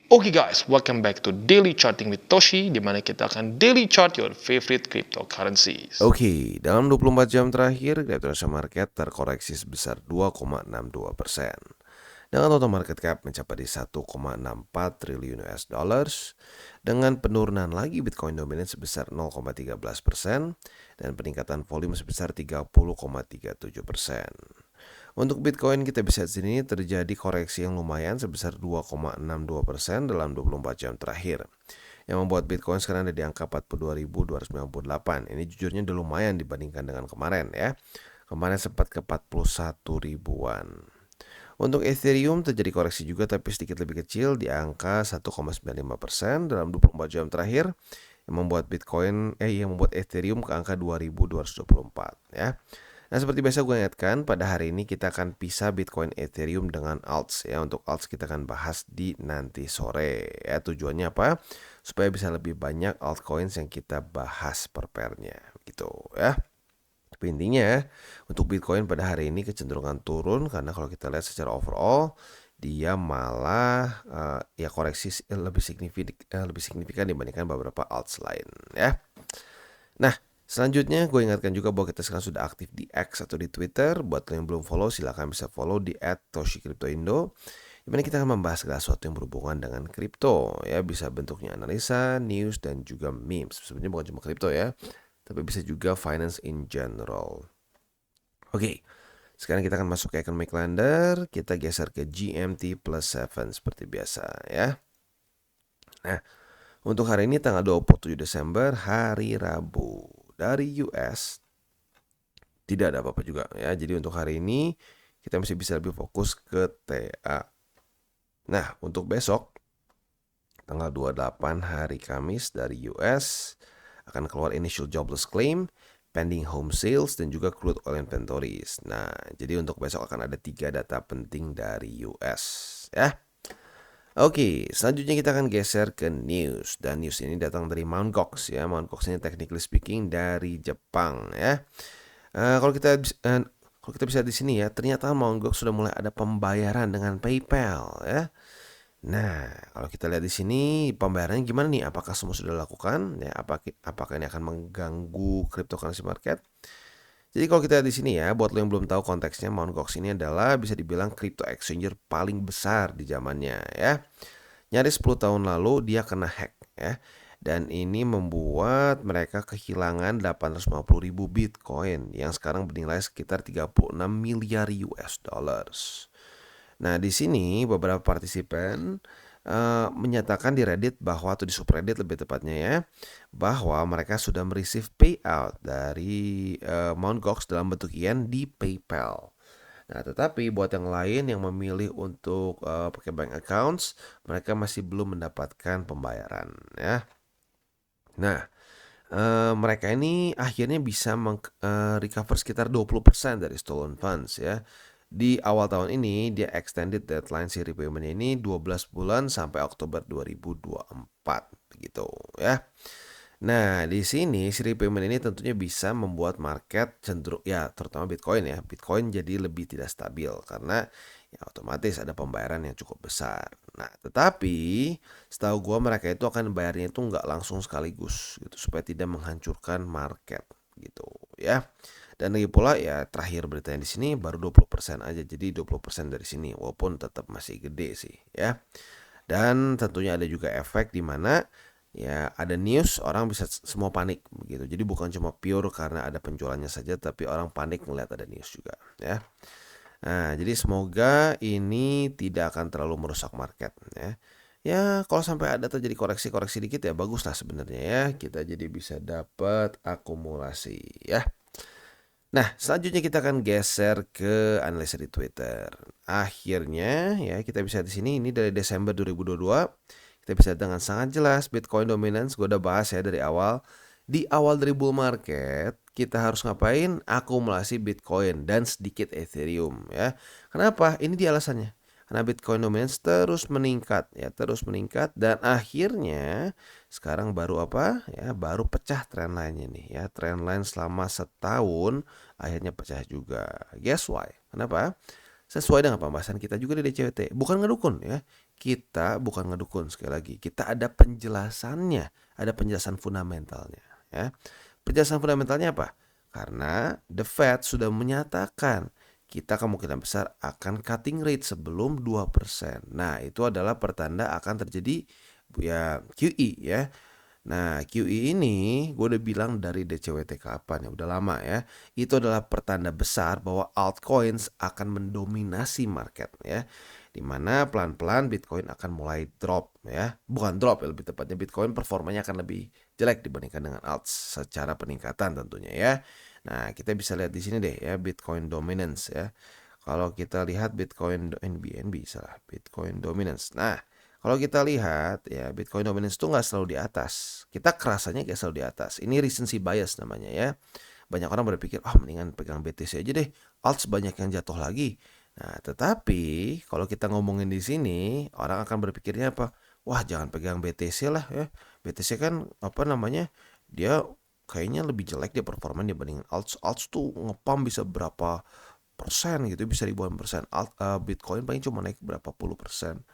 Oke guys, welcome back to Daily Charting with Toshi, di mana kita akan daily chart your favorite cryptocurrencies. Oke, dalam 24 jam terakhir, Indonesia market terkoreksi sebesar 2,62%. Dengan total market cap mencapai di 1,64 triliun US dollars, dengan penurunan lagi Bitcoin dominan sebesar 0,13% dan peningkatan volume sebesar 30,37%. Untuk Bitcoin kita bisa di sini terjadi koreksi yang lumayan sebesar 2,62% dalam 24 jam terakhir, yang membuat Bitcoin sekarang ada di angka 42.298. Ini jujurnya udah lumayan dibandingkan dengan kemarin ya. Kemarin sempat ke 41 ribuan. Untuk Ethereum terjadi koreksi juga tapi sedikit lebih kecil di angka 1,95% dalam 24 jam terakhir, yang membuat Ethereum ke angka 2.224 ya. Nah, seperti biasa gue ingatkan, pada hari ini kita akan pisah Bitcoin Ethereum dengan alts ya. Untuk alts kita akan bahas di nanti sore ya. Tujuannya apa? Supaya bisa lebih banyak altcoins yang kita bahas per pairnya gitu ya. Tapi intinya untuk Bitcoin pada hari ini kecenderungan turun, karena kalau kita lihat secara overall dia malah koreksi lebih signifikan dibandingkan beberapa alts lain ya. Nah, selanjutnya gue ingatkan juga bahwa kita sekarang sudah aktif di X atau di Twitter. Buat kalian yang belum follow, silahkan bisa follow di @toshicryptoindo, dimana kita akan membahas segala sesuatu yang berhubungan dengan kripto ya. Bisa bentuknya analisa, news, dan juga memes. Sebenarnya bukan cuma kripto ya, tapi bisa juga finance in general. Oke, sekarang kita akan masuk ke economic calendar. Kita geser ke GMT plus 7 seperti biasa ya. Nah, untuk hari ini tanggal 27 Desember, hari Rabu, dari US tidak ada apa-apa juga ya. Jadi untuk hari ini kita masih bisa lebih fokus ke TA. Nah, untuk besok tanggal 28 hari Kamis, dari US akan keluar initial jobless claim, pending home sales, dan juga crude oil inventories. Nah, jadi untuk besok akan ada 3 data penting dari US ya. Oke, selanjutnya kita akan geser ke news, dan news ini datang dari Mt. Gox ya. Mt. Gox ini technically speaking dari Jepang ya. Kalau kita bisa di sini ya, ternyata Mt. Gox sudah mulai ada pembayaran dengan PayPal ya. Nah, kalau kita lihat di sini pembayarannya gimana nih? Apakah semua sudah dilakukan? Ya, apakah ini akan mengganggu cryptocurrency market? Jadi kalau kita lihat di sini ya, buat lo yang belum tahu konteksnya, Mt. Gox ini adalah bisa dibilang crypto exchanger paling besar di zamannya ya. Nyaris 10 tahun lalu dia kena hack ya. Dan ini membuat mereka kehilangan 850.000 Bitcoin yang sekarang bernilai sekitar 36 miliar US dollars. Nah, di sini beberapa partisipan menyatakan di Reddit bahwa, atau di subreddit lebih tepatnya ya, bahwa mereka sudah mereceive payout dari Mt. Gox dalam bentuk yen di PayPal. Nah, tetapi buat yang lain yang memilih untuk pakai bank accounts, mereka masih belum mendapatkan pembayaran ya. Nah, mereka ini akhirnya bisa recover sekitar 20% dari stolen funds ya. Di awal tahun ini dia extended deadline si repayment ini 12 bulan sampai Oktober 2024 begitu ya. Nah, di sini si repayment ini tentunya bisa membuat market cenderung ya, terutama Bitcoin ya. Bitcoin jadi lebih tidak stabil karena ya otomatis ada pembayaran yang cukup besar. Nah, tetapi setahu gua mereka itu akan bayarnya itu nggak langsung sekaligus gitu, supaya tidak menghancurkan market gitu ya. Dan lagi pula ya, terakhir beritanya di sini baru 20% aja. Jadi 20% dari sini, walaupun tetap masih gede sih ya. Dan tentunya ada juga efek di mana ya ada news, orang bisa semua panik begitu. Jadi bukan cuma pure karena ada penjualannya saja, tapi orang panik ngelihat ada news juga ya. Nah, jadi semoga ini tidak akan terlalu merusak market ya. Ya, kalau sampai ada terjadi koreksi-koreksi dikit ya bagus lah sebenarnya ya. Kita jadi bisa dapat akumulasi ya. Nah, selanjutnya kita akan geser ke analisa di Twitter. Akhirnya ya kita bisa di sini, ini dari Desember 2022. Kita bisa dengan sangat jelas Bitcoin dominance, gue udah bahas ya dari awal. Di awal dari bull market, kita harus ngapain? Akumulasi Bitcoin dan sedikit Ethereum ya. Kenapa? Ini dia alasannya. Karena Bitcoin dominance terus meningkat ya, terus meningkat, dan akhirnya sekarang baru apa? Ya, baru pecah trendline nih ya. Trendline selama setahun akhirnya pecah juga. Guess why? Kenapa? Sesuai dengan pembahasan kita juga di DCWT. Bukan ngedukun ya. kita bukan ngedukun, sekali lagi. Kita ada penjelasannya, ada penjelasan fundamentalnya, ya. Penjelasan fundamentalnya apa? Karena the Fed sudah menyatakan kita kemungkinan besar akan cutting rate sebelum 2%. Nah, itu adalah pertanda akan terjadi ya QE, ya. Nah, QE ini gue udah bilang dari DCWT kapan ya, udah lama ya. Itu adalah pertanda besar bahwa altcoins akan mendominasi market ya. Dimana pelan-pelan Bitcoin akan mulai drop ya. Bukan drop ya, lebih tepatnya Bitcoin performanya akan lebih jelek dibandingkan dengan alt secara peningkatan tentunya ya. Nah, kita bisa lihat di sini deh ya, Bitcoin dominance ya. Kalau kita lihat Bitcoin NBNB salah, Bitcoin dominance. Nah, kalau kita lihat ya, Bitcoin dominance itu nggak selalu di atas. Kita kerasanya kayak selalu di atas. Ini recency bias namanya ya. Banyak orang berpikir, mendingan pegang BTC aja deh. Alts banyak yang jatuh lagi. Nah, tetapi kalau kita ngomongin di sini, orang akan berpikirnya apa? Wah, jangan pegang BTC lah ya. BTC kan dia kayaknya lebih jelek dia performa dibandingin alts. Alts tuh ngepam bisa berapa persen gitu, bisa ribuan persen. Bitcoin paling cuma naik berapa puluh persen.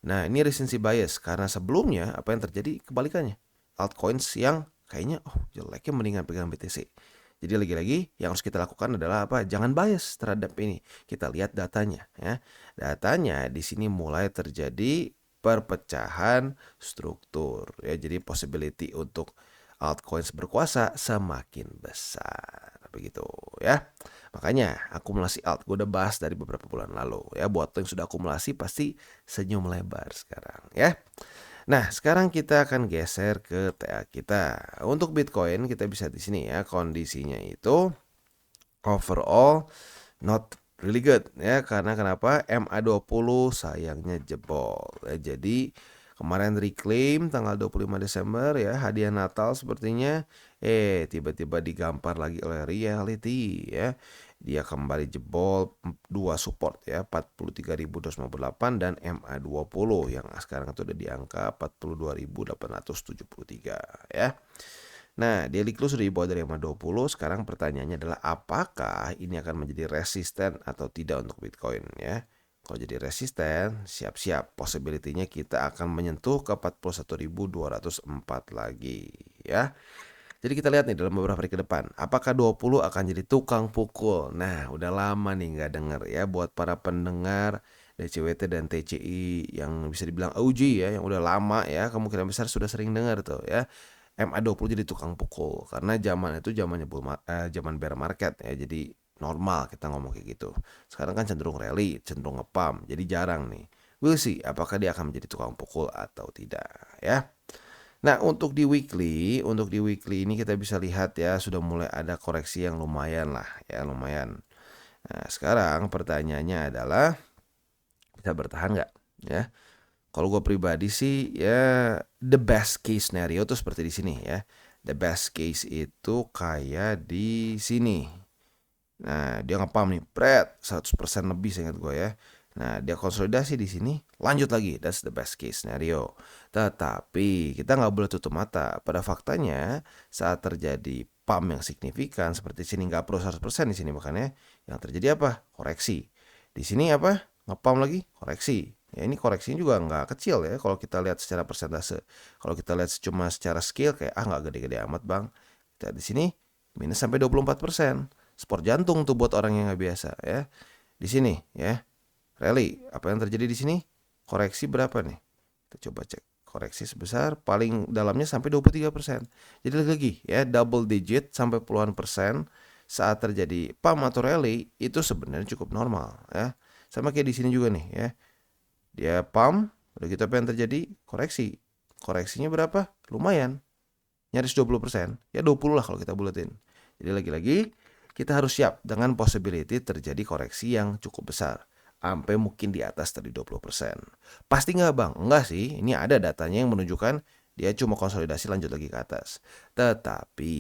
Nah, ini recency bias karena sebelumnya apa yang terjadi kebalikannya. Altcoins yang kayaknya jeleknya mendingan pegang BTC. Jadi lagi-lagi yang harus kita lakukan adalah apa? Jangan bias terhadap ini. Kita lihat datanya ya. Datanya di sini mulai terjadi perpecahan struktur ya. Jadi possibility untuk altcoins berkuasa semakin besar. Begitu ya. Makanya akumulasi alt gue udah bahas dari beberapa bulan lalu ya. Buat yang sudah akumulasi pasti senyum lebar sekarang ya. Nah, sekarang kita akan geser ke TA kita. Untuk Bitcoin kita bisa di sini ya, kondisinya itu overall not really good ya. Karena kenapa? MA20 sayangnya jebol ya. Jadi kemarin reclaim tanggal 25 Desember ya, hadiah Natal sepertinya tiba-tiba digampar lagi oleh reality ya. Dia kembali jebol dua support ya, 43.258 dan MA20 yang sekarang itu udah di angka 42.873 ya. Nah, daily close sudah di bawah dari MA20. Sekarang pertanyaannya adalah apakah ini akan menjadi resisten atau tidak untuk Bitcoin ya. Kalau jadi resisten, siap-siap possibility-nya kita akan menyentuh ke 41.204 lagi ya. Jadi kita lihat nih dalam beberapa hari ke depan, apakah 20 akan jadi tukang pukul. Nah, udah lama nih nggak denger ya buat para pendengar DCWT dan TCI yang bisa dibilang OG ya, yang udah lama ya, kemungkinan besar sudah sering dengar tuh ya. MA20 jadi tukang pukul karena zaman itu zaman bear market ya. Jadi normal kita ngomong kayak gitu. Sekarang kan cenderung rally, cenderung ngepump, jadi jarang nih. We'll see apakah dia akan menjadi tukang pukul atau tidak ya. Nah, untuk di weekly ini kita bisa lihat ya sudah mulai ada koreksi yang lumayan lah ya, lumayan. Nah, sekarang pertanyaannya adalah bisa bertahan nggak ya? Kalau gue pribadi sih ya the best case scenario tuh seperti di sini ya. The best case itu kayak di sini. Nah, dia ngepam nih, 100% lebih seingat gue ya. Nah, dia konsolidasi di sini, lanjut lagi, that's the best case scenario. Tetapi kita nggak boleh tutup mata. Pada faktanya, saat terjadi pump yang signifikan seperti sini, nggak perlu 100% di sini, makanya yang terjadi apa? Koreksi. Di sini apa? Ngepump lagi, koreksi. Ya, ini koreksinya juga nggak kecil ya kalau kita lihat secara persentase. Kalau kita lihat cuma secara scale kayak nggak gede-gede amat bang. Kita di sini minus sampai 24%. Sport jantung tuh buat orang yang nggak biasa ya. Di sini ya, rally. Apa yang terjadi di sini? Koreksi berapa nih? Kita coba cek. Koreksi sebesar paling dalamnya sampai 23%. Jadi lagi ya, double digit sampai puluhan persen saat terjadi pump atau rally itu sebenarnya cukup normal ya. Sama kayak di sini juga nih ya. Dia pump, udah gitu apa yang terjadi? Koreksi. Koreksinya berapa? Lumayan. Nyaris 20%. Ya 20 lah kalau kita bulatin. Jadi lagi-lagi kita harus siap dengan possibility terjadi koreksi yang cukup besar. Sampai mungkin di atas dari 20%. Pasti nggak bang? Enggak sih. Ini ada datanya yang menunjukkan dia cuma konsolidasi lanjut lagi ke atas. Tetapi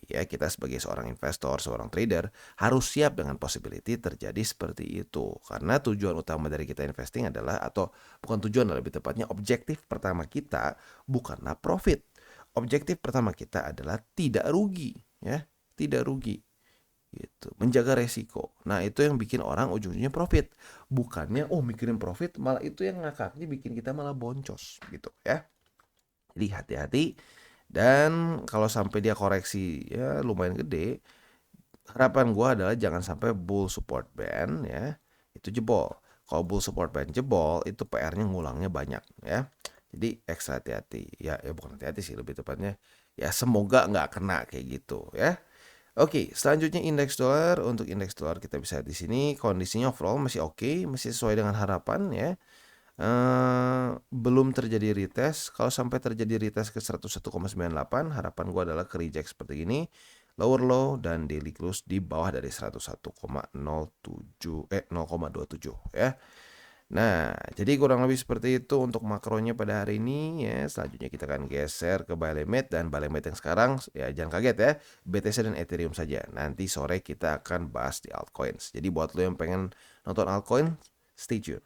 ya kita sebagai seorang investor, seorang trader harus siap dengan possibility terjadi seperti itu. Karena tujuan utama dari kita investing adalah, atau bukan tujuan, lebih tepatnya objektif pertama kita bukanlah profit. Objektif pertama kita adalah tidak rugi ya, tidak rugi. gitu, menjaga resiko. Nah, itu yang bikin orang ujung-ujungnya profit. Bukannya mikirin profit, malah itu yang ngakaknya bikin kita malah boncos gitu ya. Jadi hati-hati, dan kalau sampai dia koreksi ya lumayan gede, harapan gua adalah jangan sampai bull support band ya itu jebol. Kalau bull support band jebol, itu PR-nya ngulangnya banyak ya. Jadi ekstra hati-hati. Ya bukan hati-hati sih, lebih tepatnya ya semoga nggak kena kayak gitu ya. Oke, selanjutnya indeks dolar. Untuk indeks dolar kita bisa lihat di sini kondisinya overall masih oke, masih sesuai dengan harapan ya. Belum terjadi retest. Kalau sampai terjadi retest ke 101,98, harapan gua adalah ke reject seperti ini, lower low dan daily close di bawah dari 0,27 ya. Nah, jadi kurang lebih seperti itu untuk makronya pada hari ini ya. Selanjutnya kita akan geser ke buy limit, dan buy limit yang sekarang ya jangan kaget ya, BTC dan Ethereum saja. Nanti sore kita akan bahas di altcoins. Jadi buat lo yang pengen nonton altcoin, stay tune.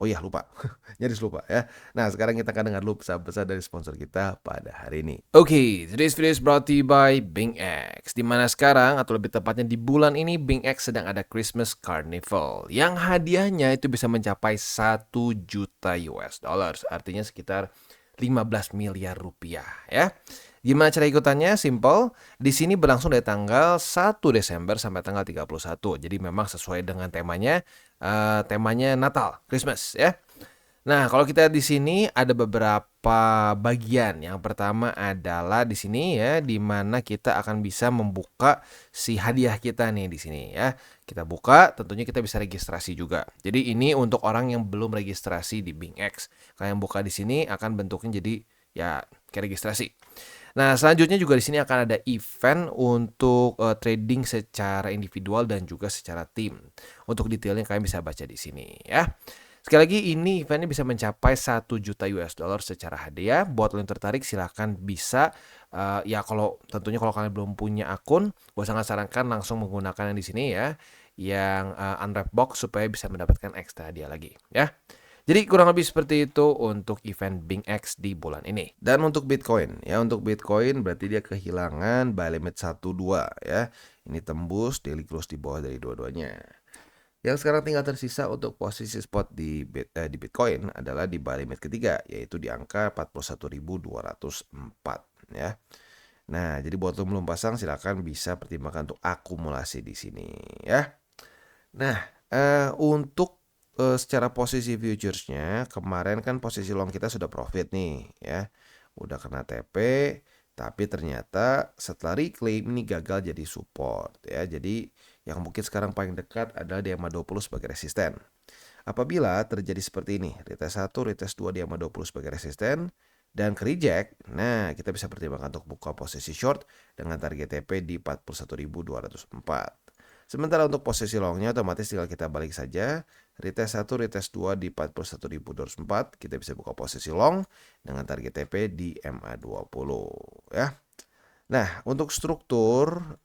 Oh iya lupa, nyaris lupa ya. Nah, sekarang kita akan dengar dulu pesan-pesan dari sponsor kita pada hari ini. Oke, today's video is brought to you by BingX. Dimana sekarang, atau lebih tepatnya di bulan ini, BingX sedang ada Christmas Carnival, yang hadiahnya itu bisa mencapai 1 juta US dollars, artinya sekitar 15 miliar rupiah ya. Gimana cara ikutannya? Simple. Di sini berlangsung dari tanggal 1 Desember sampai tanggal 31. Jadi memang sesuai dengan temanya Natal, Christmas ya. Nah, kalau kita di sini ada beberapa bagian. Yang pertama adalah di sini ya, di mana kita akan bisa membuka si hadiah kita nih di sini ya. Kita buka, tentunya kita bisa registrasi juga. Jadi ini untuk orang yang belum registrasi di BingX. Kalian buka di sini akan bentuknya jadi ya kayak registrasi. Nah, selanjutnya juga di sini akan ada event untuk trading secara individual dan juga secara tim. Untuk detailnya kalian bisa baca di sini ya. Sekali lagi, ini eventnya bisa mencapai 1 juta US dollar secara hadiah. Buat lo yang tertarik, silahkan bisa. Ya tentunya kalau kalian belum punya akun, gue sangat sarankan langsung menggunakan yang di sini ya, yang unwrap box, supaya bisa mendapatkan ekstra hadiah lagi ya. Jadi kurang lebih seperti itu untuk event BingX di bulan ini. Dan untuk Bitcoin ya, untuk Bitcoin berarti dia kehilangan buy limit 1-2 ya. Ini tembus, daily close di bawah dari dua-duanya. Yang sekarang tinggal tersisa untuk posisi spot di Bitcoin adalah di buy limit ketiga, yaitu di angka 41.204 ya. Nah, jadi buat lo belum pasang, silakan bisa pertimbangkan untuk akumulasi di sini ya. Nah, untuk secara posisi futuresnya, kemarin kan posisi long kita sudah profit nih ya, udah kena TP, tapi ternyata setelah reclaim ini gagal jadi support ya. Jadi yang mungkin sekarang paling dekat adalah di EMA 20 sebagai resisten. Apabila terjadi seperti ini, retest 1, retest 2 di EMA 20 sebagai resisten dan ke reject, nah kita bisa pertimbangkan untuk buka posisi short dengan target TP di 41.204. Sementara untuk posisi longnya otomatis tinggal kita balik saja. Retest 1, retest 2 di 41.204. Kita bisa buka posisi long dengan target TP di MA20 ya. Nah, untuk struktur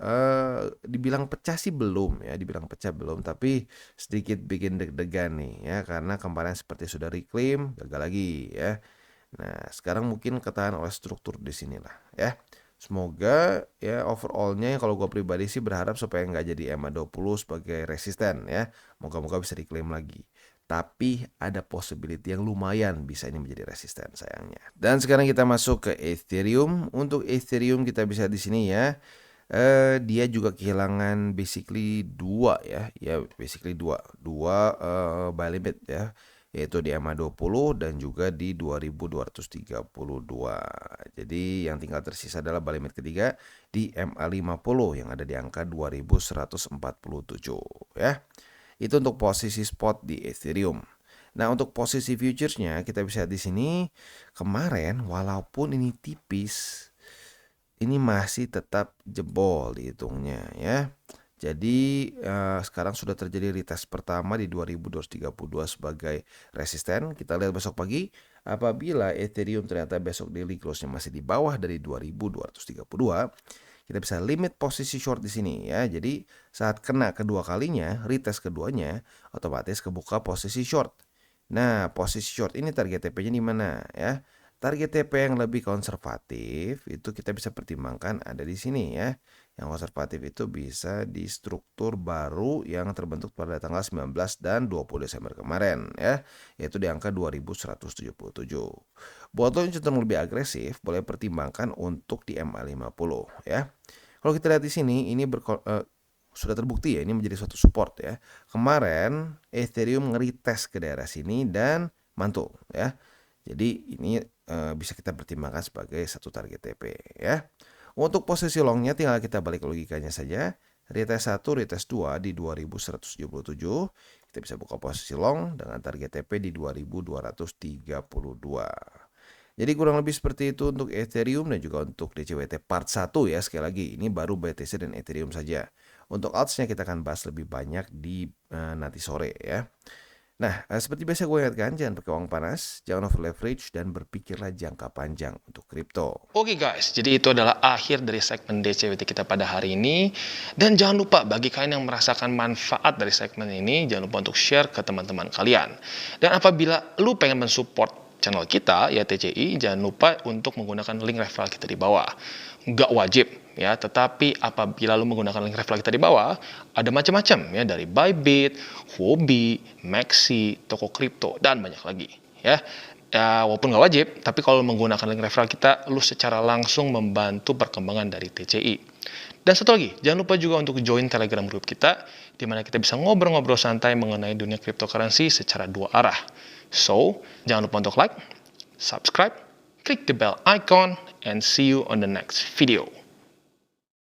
dibilang pecah sih belum ya, dibilang pecah belum, tapi sedikit bikin deg-degan nih ya, karena kemarin seperti sudah reclaim, gagal lagi ya. Nah, sekarang mungkin ketahan oleh struktur di sinilah ya. Semoga ya overallnya, kalau gue pribadi sih berharap supaya nggak jadi MA20 sebagai resisten ya. Moga-moga bisa diklaim lagi. Tapi ada possibility yang lumayan bisa ini menjadi resisten sayangnya. Dan sekarang kita masuk ke Ethereum. Untuk Ethereum kita bisa di sini ya. Dia juga kehilangan basically dua ya. Ya basically dua buy limit ya, yaitu di MA20 dan juga di 2232. Jadi yang tinggal tersisa adalah buy limit ketiga di MA50 yang ada di angka 2147 ya. Itu untuk posisi spot di Ethereum. Nah, untuk posisi futuresnya kita bisa lihat di sini, kemarin walaupun ini tipis, ini masih tetap jebol dihitungnya ya. Jadi sekarang sudah terjadi retest pertama di 2232 sebagai resisten. Kita lihat besok pagi, apabila Ethereum ternyata besok daily close-nya masih di bawah dari 2232, kita bisa limit posisi short di sini ya. Jadi saat kena kedua kalinya, retest keduanya, otomatis kebuka posisi short. Nah, posisi short ini target TP-nya di mana ya? Target TP yang lebih konservatif itu kita bisa pertimbangkan ada di sini ya, Yang konservatif itu bisa di struktur baru yang terbentuk pada tanggal 19 dan 20 Desember kemarin ya, yaitu di angka 2177. Buat lo yang cenderung lebih agresif, boleh pertimbangkan untuk di MA50 ya. Kalau kita lihat di sini, ini sudah terbukti ya, ini menjadi suatu support ya. Kemarin Ethereum nge-retest ke daerah sini dan mantul ya. Jadi ini bisa kita pertimbangkan sebagai satu target TP ya. Untuk posisi longnya tinggal kita balik logikanya saja. Retest 1, retest 2 di 2177. Kita bisa buka posisi long dengan target TP di 2232. Jadi kurang lebih seperti itu untuk Ethereum dan juga untuk DCWT part 1 ya. Sekali lagi ini baru BTC dan Ethereum saja. Untuk alts-nya kita akan bahas lebih banyak di nanti sore ya. Nah, seperti biasa gue ingatkan, jangan pakai uang panas, jangan over leverage, dan berpikirlah jangka panjang untuk kripto. Oke guys, jadi itu adalah akhir dari segmen DCWT kita pada hari ini. Dan jangan lupa bagi kalian yang merasakan manfaat dari segmen ini, jangan lupa untuk share ke teman-teman kalian. Dan apabila lu pengen mensupport channel kita, ya TCI, jangan lupa untuk menggunakan link referral kita di bawah. Nggak wajib ya, tetapi apabila lu menggunakan link referral kita di bawah, ada macam-macam ya, dari Bybit, Huobi, Maxi, toko kripto, dan banyak lagi ya. Ya, walaupun nggak wajib, tapi kalau menggunakan link referral kita, lu secara langsung membantu perkembangan dari TCI. Dan satu lagi, jangan lupa juga untuk join Telegram group kita, di mana kita bisa ngobrol-ngobrol santai mengenai dunia cryptocurrency secara dua arah. So, jangan lupa untuk like, subscribe, click the bell icon, and see you on the next video.